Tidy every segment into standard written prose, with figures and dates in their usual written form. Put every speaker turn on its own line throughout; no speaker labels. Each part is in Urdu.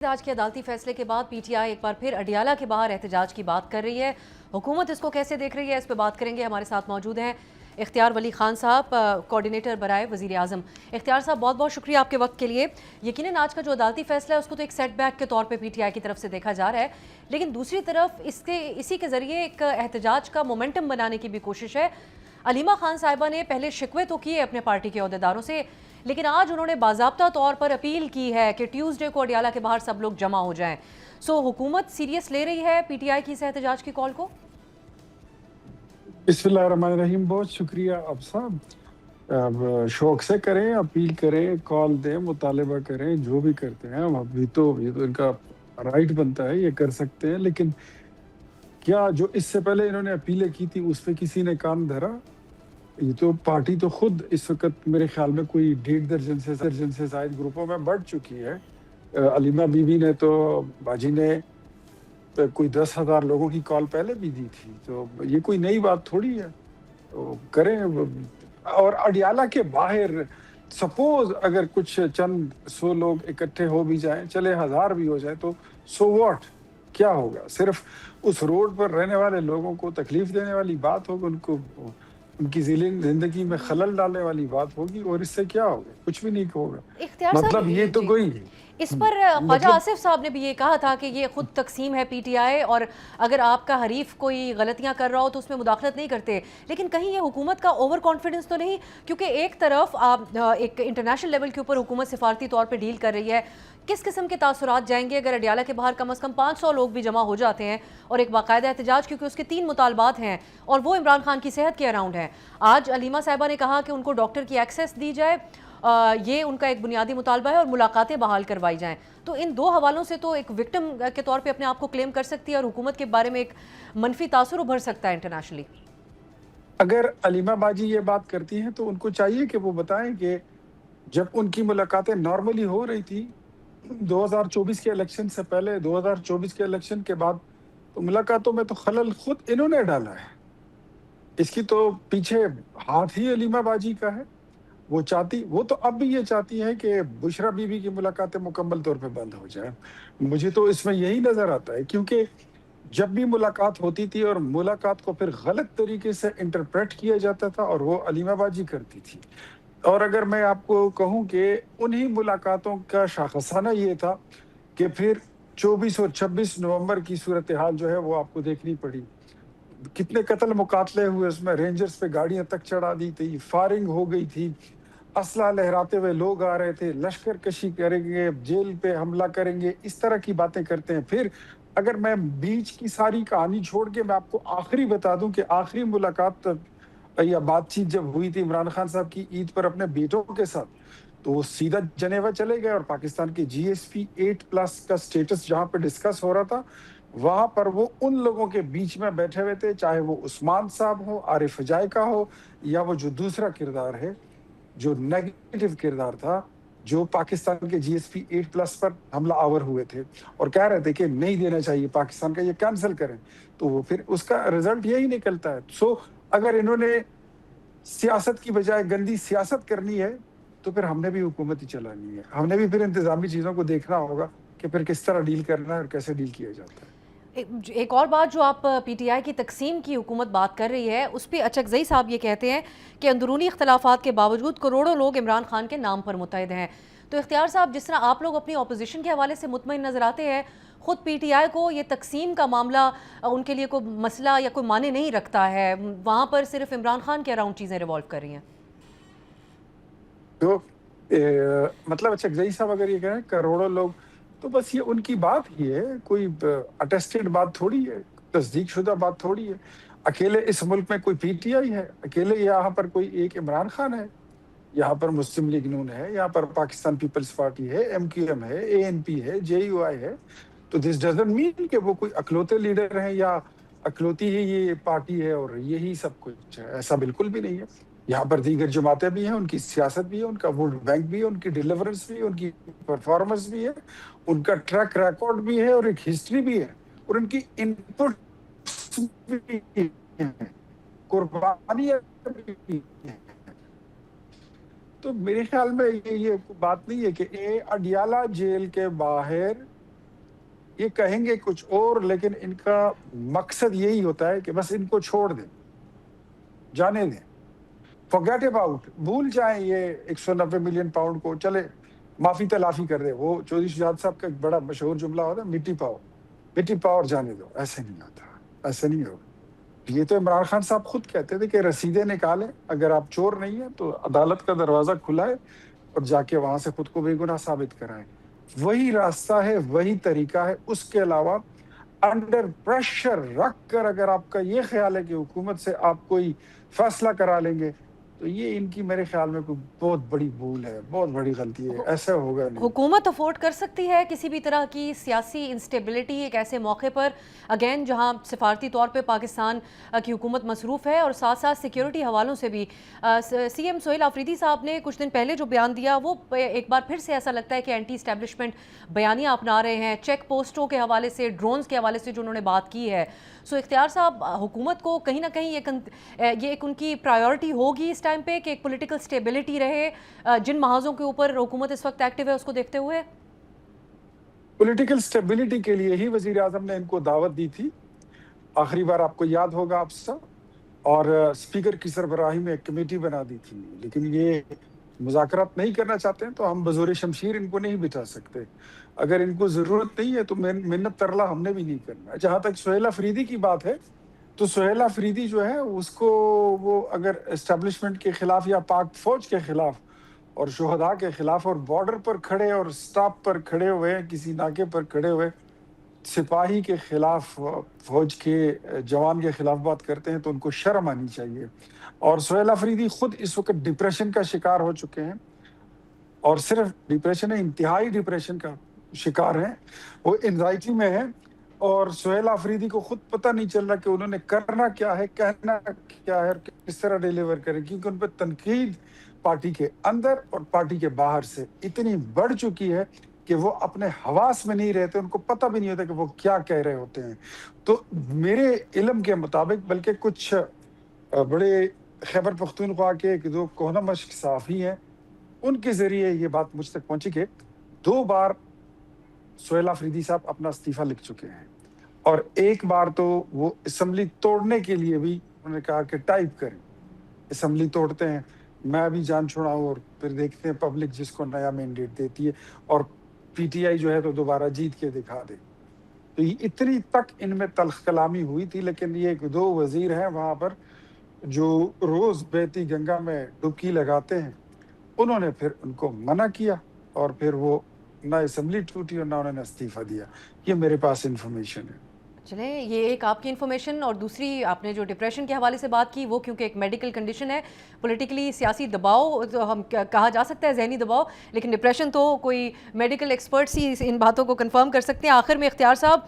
آج کے عدالتی فیصلے کے بعد پی ٹی آئی ایک بار پھر اڈیالہ کے باہر احتجاج کی بات کر رہی ہے۔ حکومت اس کو کیسے دیکھ رہی ہے، اس پہ بات کریں گے۔ ہمارے ساتھ موجود ہیں اختیار ولی خان صاحب، کوارڈینیٹر برائے وزیر اعظم۔ اختیار صاحب، بہت بہت شکریہ آپ کے وقت کے لیے۔ یقیناً آج کا جو عدالتی فیصلہ ہے اس کو تو ایک سیٹ بیک کے طور پہ پی ٹی آئی کی طرف سے دیکھا جا رہا ہے، لیکن دوسری طرف اسی کے ذریعے ایک احتجاج کا مومنٹم بنانے کی بھی کوشش ہے۔ علیمہ خان صاحبہ نے پہلے شکوے تو کیے اپنے پارٹی کے عہدیداروں سے، لیکن آج انہوں نے باضابطہ طور پر اپیل کی ہے کہ ٹیوزڈے کو اڈیالہ کے باہر سب لوگ جمع ہو جائیں۔ حکومت سیریس لے رہی ہے پی ٹی آئی کی اس احتجاج کی کال کو؟
بسم اللہ الرحمن الرحیم، بہت شکریہ آپ صاحب۔ اب شوق سے کریں، اپیل کریں، کال دیں، مطالبہ کریں، جو بھی کرتے ہیں ہم ابھی تو یہ تو ان کا رائٹ بنتا ہے، یہ کر سکتے ہیں، لیکن کیا جو اس سے پہلے انہوں نے اپیلیں کی تھی اس پہ کسی نے کان دھرا؟ یہ تو پارٹی تو خود اس وقت میرے خیال میں کوئی 1.5 درجن سے زائد گروپوں میں بڑھ چکی ہے۔ علیمہ بی بی نے تو باجی نے کوئی 10,000 لوگوں کی کال پہلے بھی دی تھی، تو یہ کوئی نئی بات تھوڑی ہے۔ تو کریں، اور اڈیالہ کے باہر سپوز اگر کچھ چند سو لوگ اکٹھے ہو بھی جائیں، چلے 1000 بھی ہو جائیں، تو سو واٹ، کیا ہوگا؟ صرف اس روڈ پر رہنے والے لوگوں کو تکلیف دینے والی بات ہوگی، ان کی زندگی میں خلل ڈالنے والی بات ہوگی، اور اس سے کیا ہوگا؟ کچھ بھی نہیں ہوگا۔
اختیار صاحب
مطلب یہ تو
جی،
کوئی
اس پر خواجہ آصف صاحب نے بھی یہ کہا تھا کہ یہ خود تقسیم ہے پی ٹی آئی، اور اگر آپ کا حریف کوئی غلطیاں کر رہا ہو تو اس میں مداخلت نہیں کرتے، لیکن کہیں یہ حکومت کا اوور کانفیڈنس تو نہیں؟ کیونکہ ایک طرف آپ ایک انٹرنیشنل لیول کے اوپر حکومت سفارتی طور پہ ڈیل کر رہی ہے، کس قسم کے تاثرات جائیں گے اگر اڈیالہ کے باہر کم از کم 500 لوگ بھی جمع ہو جاتے ہیں اور ایک باقاعدہ احتجاج، کیونکہ اس کے 3 مطالبات ہیں اور وہ عمران خان کی صحت کے اراؤنڈ ہیں۔ آج علیمہ صاحبہ نے کہا کہ ان کو ڈاکٹر کی ایکسیس دی جائے، یہ ان کا ایک بنیادی مطالبہ ہے، اور ملاقاتیں بحال کروائی جائیں۔ تو ان 2 حوالوں سے تو ایک وکٹم کے طور پہ اپنے آپ کو کلیم کر سکتی ہے، اور حکومت کے بارے میں ایک منفی تاثر ابھر سکتا ہے انٹرنیشنلی۔
اگر علیمہ باجی یہ بات کرتی ہیں تو ان کو چاہیے کہ وہ بتائیں کہ جب ان کی ملاقاتیں نارملی ہو رہی تھی 2024 کے الیکشن سے پہلے، 2024 کے الیکشن کے بعد، تو ملاقاتوں میں تو خلل خود انہوں نے ڈالا ہے۔ اس کی تو پیچھے ہاتھ ہی علیمہ باجی کا ہے۔ وہ تو اب بھی یہ چاہتی ہے کہ بشرا بی بی کی ملاقاتیں مکمل طور پہ بند ہو جائیں۔ مجھے تو اس میں یہی نظر آتا ہے، کیونکہ جب بھی ملاقات ہوتی تھی اور ملاقات کو پھر غلط طریقے سے انٹرپریٹ کیا جاتا تھا، اور وہ علیمہ باجی کرتی تھی۔ اور اگر میں آپ کو کہوں کہ انہی ملاقاتوں کا شاخصانہ یہ تھا کہ پھر 24 اور 26 نومبر کی صورتحال جو ہے وہ آپ کو دیکھنی پڑی۔ کتنے قتل مقاتلے ہوئے، اس میں رینجرز پہ گاڑیاں تک چڑھا دی تھی، فائرنگ ہو گئی تھی، اسلحہ لہراتے ہوئے لوگ آ رہے تھے، لشکر کشی کریں گے، جیل پہ حملہ کریں گے، اس طرح کی باتیں کرتے ہیں۔ پھر اگر میں بیچ کی ساری کہانی چھوڑ کے میں آپ کو آخری بتا دوں کہ آخری ملاقات یا بات چیت جب ہوئی تھی عمران خان صاحب کی عید پر اپنے بیٹوں کے ساتھ، تو وہ سیدھا جنیوا چلے گئے، اور پاکستان کے جی ایس پی 8+ کا سٹیٹس جہاں پہ ڈسکس ہو رہا تھا، وہاں پر وہ ان لوگوں کے بیچ میں بیٹھے ہوئے تھے، چاہے وہ عثمان صاحب ہو، عارف حجائکہ ہو، یا وہ جو دوسرا کردار ہے، جو نیگیٹو کردار تھا، جو پاکستان کے جی ایس پی 8+ پر حملہ آور ہوئے تھے اور کہہ رہے تھے کہ نہیں دینا چاہیے پاکستان کا، یہ کینسل کریں، تو وہ پھر اس کا رزلٹ یہی نکلتا ہے۔ اگر انہوں نے سیاست کی بجائے گندی سیاست کرنی ہے تو پھر ہم نے بھی حکومت ہی چلانی ہے، ہم نے بھی پھر انتظامی چیزوں کو دیکھنا ہوگا کہ پھر کس طرح ڈیل کرنا ہے اور کیسے ڈیل کیا جاتا ہے۔
ایک اور بات جو آپ پی ٹی آئی کی تقسیم کی حکومت بات کر رہی ہے، اس پہ اچکزئی صاحب یہ کہتے ہیں کہ اندرونی اختلافات کے باوجود کروڑوں لوگ عمران خان کے نام پر متحد ہیں۔ تو اختیار صاحب، جس طرح آپ لوگ اپنی اپوزیشن کے حوالے سے مطمئن نظر آتے ہیں، خود پی ٹی آئی کو یہ تقسیم کا معاملہ ان کے لیے کوئی مسئلہ یا کوئی معنی نہیں رکھتا ہے، وہاں پر صرف عمران خان کے اراؤنڈ چیزیں ریوالو کر رہی ہیں؟
تو مطلب اچکزئی صاحب اگر یہ کہیں کروڑوں لوگ، تو بس یہ ان کی بات ہی ہے، کوئی اٹیسٹڈ بات تھوڑی ہے، تصدیق شدہ بات تھوڑی ہے۔ اکیلے اس ملک میں کوئی پی ٹی آئی ہے، اکیلے یہاں پر کوئی ایک عمران خان ہے، یہاں پر مسلم لیگ نون ہے، یہاں پر پاکستان پیپلز پارٹی ہے، ایم کیو ایم ہے، اے این پی ہے، جے یو آئی ہے۔ تو دس ڈزنٹ مین کہ وہ کوئی اکلوتے لیڈر ہیں یا اکلوتی ہی یہ پارٹی ہے اور یہی سب کچھ ہے، ایسا بالکل بھی نہیں ہے۔ یہاں پر دیگر جماعتیں بھی ہیں، ان کی سیاست بھی ہے، ان کا ووٹ بینک بھی ہے، ان کی ڈیلیورنس بھی ہے، ان کی پرفارمنس بھی ہے، ان کا ٹریک ریکارڈ بھی ہے اور ایک ہسٹری بھی ہے، اور ان کی ان پٹ بھی ہیں، قربانیاں بھی ہیں۔ تو میرے خیال میں یہ بات نہیں ہے کہ اڈیالہ جیل کے باہر یہ کہیں گے کچھ اور، لیکن ان کا مقصد یہی ہوتا ہے کہ بس ان کو چھوڑ دیں، جانے دیں، forget about، بھول جائیں یہ 190 ملین پاؤنڈ کو، چلے معافی تلافی کر دیں۔ وہ چودھری شجاعت صاحب کا ایک بڑا مشہور جملہ ہوتا ہے، مٹی پاؤ، مٹی پاؤ اور جانے دو۔ ایسے نہیں ہوتا، ایسے نہیں ہوگا۔ یہ تو عمران خان صاحب خود کہتے تھے کہ رسیدیں نکالیں، اگر آپ چور نہیں ہیں تو عدالت کا دروازہ کھلا ہے اور جا کے وہاں سے خود کو بے گناہ ثابت کرائیں۔ وہی راستہ ہے، وہی طریقہ ہے۔ اس کے علاوہ انڈر پریشر رکھ کر اگر آپ کا یہ خیال ہے کہ حکومت سے آپ کوئی فیصلہ کرا لیں گے تو یہ ان کی میرے خیال میں کوئی بہت بڑی بھول ہے، بہت بڑی غلطی ہے، ایسا ہوگا نہیں۔
حکومت افورڈ کر سکتی ہے کسی بھی طرح کی سیاسی انسٹیبلٹی ایک ایسے موقع پر، اگین جہاں سفارتی طور پہ پاکستان کی حکومت مصروف ہے اور ساتھ ساتھ سیکیورٹی حوالوں سے بھی؟ سی ایم سہیل آفریدی صاحب نے کچھ دن پہلے جو بیان دیا وہ ایک بار پھر سے ایسا لگتا ہے کہ اینٹی اسٹیبلشمنٹ بیانیاں اپنا رہے ہیں، چیک پوسٹوں کے حوالے سے، ڈرونز کے حوالے سے جو انہوں نے بات کی ہے۔ سو اختیار صاحب، حکومت کو کہیں نہ کہیں یہ ایک ان کی پرائیورٹی ہوگی اس ٹائم پہ کہ ایک پولیٹیکل اسٹیبلٹی رہے، جن محاذوں کے اوپر حکومت اس وقت ایکٹیو ہے اس کو دیکھتے ہوئے؟
پولیٹیکل اسٹیبلٹی کے لیے ہی وزیر اعظم نے ان کو دعوت دی تھی، آخری بار آپ کو یاد ہوگا آپ سب، اور اسپیکر کی سربراہی میں ایک کمیٹی بنا دی تھی، لیکن یہ مذاکرات نہیں کرنا چاہتے ہیں تو ہم بزور شمشیر ان کو نہیں بٹھا سکتے۔ اگر ان کو ضرورت نہیں ہے تو منت ترلا ہم نے بھی نہیں کرنا ہے۔ جہاں تک سہیل آفریدی کی بات ہے تو سہیل آفریدی جو ہے اس کو وہ اگر اسٹیبلشمنٹ کے خلاف یا پاک فوج کے خلاف اور شہداء کے خلاف اور بارڈر پر کھڑے اور سٹاپ پر کھڑے ہوئے، کسی ناکے پر کھڑے ہوئے سپاہی کے خلاف، فوج کے جوان کے خلاف بات کرتے ہیں تو ان کو شرم آنی چاہیے۔ اور سہیل آفریدی خود اس وقت ڈپریشن کا شکار ہو چکے ہیں، اور صرف ڈپریشن ہے، انتہائی ڈپریشن کا شکار ہیں، وہ انزائٹی میں ہیں، اور سہیل آفریدی کو خود پتہ نہیں چل رہا کہ انہوں نے کرنا کیا ہے، کہنا کیا ہے اور کس طرح ڈیلیور کریں، کیونکہ ان پہ تنقید پارٹی کے اندر اور پارٹی کے باہر سے اتنی بڑھ چکی ہے کہ وہ اپنے حواس میں نہیں رہتے، ان کو پتہ بھی نہیں ہوتا کہ وہ کیا کہہ رہے ہوتے ہیں۔ تو میرے علم کے مطابق بلکہ کچھ بڑے خیبر پختونخوا کے ایک دو کوہنہ مشق صحافی ہیں، ان کے ذریعے یہ بات مجھ تک پہنچی کہ 2 بار سہیل آفریدی صاحب اپنا استعفیٰ لکھ چکے ہیں، اور ایک بار تو وہ اسمبلی توڑنے کے لیے بھی انہوں نے کہا کہ ٹائپ کریں، اسمبلی توڑتے ہیں، میں بھی جان چھڑاؤں اور پھر دیکھتے ہیں پبلک جس کو نیا مینڈیٹ دیتی ہے، اور پی ٹی آئی جو ہے تو دوبارہ جیت کے دکھا دے۔ تو یہ اتنی تک ان میں تلخ کلامی ہوئی تھی، لیکن یہ 2 وزیر ہیں وہاں پر جو روز بہتی گنگا میں ڈبکی لگاتے ہیں، انہوں نے پھر ان کو منع کیا، اور پھر وہ نہ اسمبلی ٹوٹی اور نہ انہوں نے استعفیٰ دیا۔ یہ میرے پاس انفارمیشن ہے۔
چلیں، یہ ایک آپ کی انفارمیشن، اور دوسری آپ نے جو ڈپریشن کے حوالے سے بات کی وہ کیونکہ ایک میڈیکل کنڈیشن ہے، پولیٹیکلی سیاسی دباؤ تو ہم کہا جا سکتا ہے، ذہنی دباؤ، لیکن ڈپریشن تو کوئی میڈیکل ایکسپرٹس ہی ان باتوں کو کنفرم کر سکتے ہیں۔ آخر میں اختیار صاحب،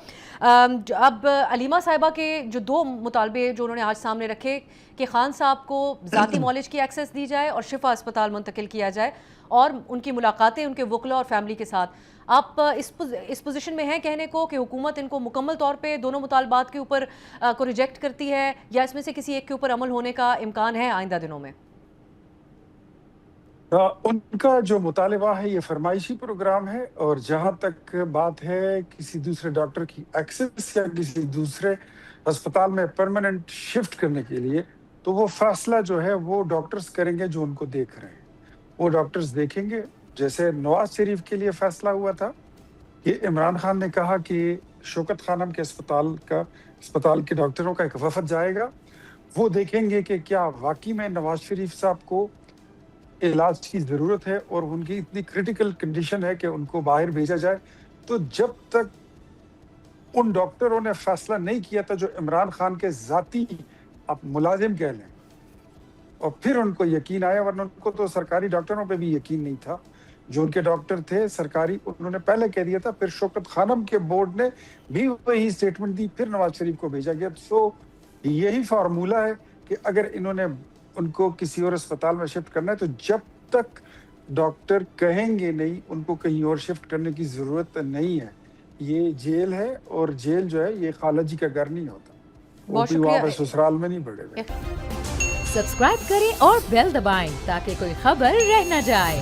اب علیمہ صاحبہ کے جو 2 مطالبے جو انہوں نے آج سامنے رکھے کہ خان صاحب کو ذاتی معالج کی ایکسیس دی جائے اور شفا اسپتال منتقل کیا جائے، اور ان کی ملاقاتیں ان کے وکلاء اور فیملی کے ساتھ، آپ اس پوزیشن میں ہیں کہنے کو کہ حکومت ان کو مکمل طور پہ دونوں مطالبات کے اوپر کو ریجیکٹ کرتی ہے، یا اس میں سے کسی ایک کے اوپر عمل ہونے کا امکان ہے آئندہ دنوں میں؟
ان کا جو مطالبہ ہے یہ فرمائشی پروگرام ہے، اور جہاں تک بات ہے کسی دوسرے ڈاکٹر کی ایکسس یا کسی دوسرے اسپتال میں پرماننٹ شفٹ کرنے کے لیے، تو وہ فیصلہ جو ہے وہ ڈاکٹرز کریں گے جو ان کو دیکھ رہے ہیں، وہ ڈاکٹرز دیکھیں گے۔ جیسے نواز شریف کے لیے فیصلہ ہوا تھا کہ عمران خان نے کہا کہ شوکت خانم کے اسپتال کے ڈاکٹروں کا ایک وفد جائے گا، وہ دیکھیں گے کہ کیا واقعی میں نواز شریف صاحب کو علاج کی ضرورت ہے اور ان کی اتنی کریٹیکل کنڈیشن ہے کہ ان کو باہر بھیجا جائے۔ تو جب تک ان ڈاکٹروں نے فیصلہ نہیں کیا تھا جو عمران خان کے ذاتی آپ ملازم کہہ لیں، اور پھر ان کو یقین آیا، ورنہ ان کو تو سرکاری ڈاکٹروں پہ بھی یقین نہیں تھا، جو ان کے ڈاکٹر تھے سرکاری، انہوں نے پہلے کہہ دیا تھا، پھر شوکت خانم کے بورڈ نے بھی وہی سٹیٹمنٹ دی، پھر نواز شریف کو بھیجا گیا۔ سو یہی فارمولہ ہے کہ اگر انہوں نے ان کو کسی اور اسپتال میں شفٹ کرنا ہے تو جب تک ڈاکٹر کہیں گے نہیں ان کو کہیں اور شفٹ کرنے کی ضرورت نہیں ہے۔ یہ جیل ہے، اور جیل جو ہے یہ خالہ جی کا گھر نہیں ہوتا، وہ بھی وہاں پہ سسرال میں نہیں بڑھے ہوئے۔
سبسکرائب کریں اور بیل دبائیں تاکہ کوئی خبر رہ نہ جائے۔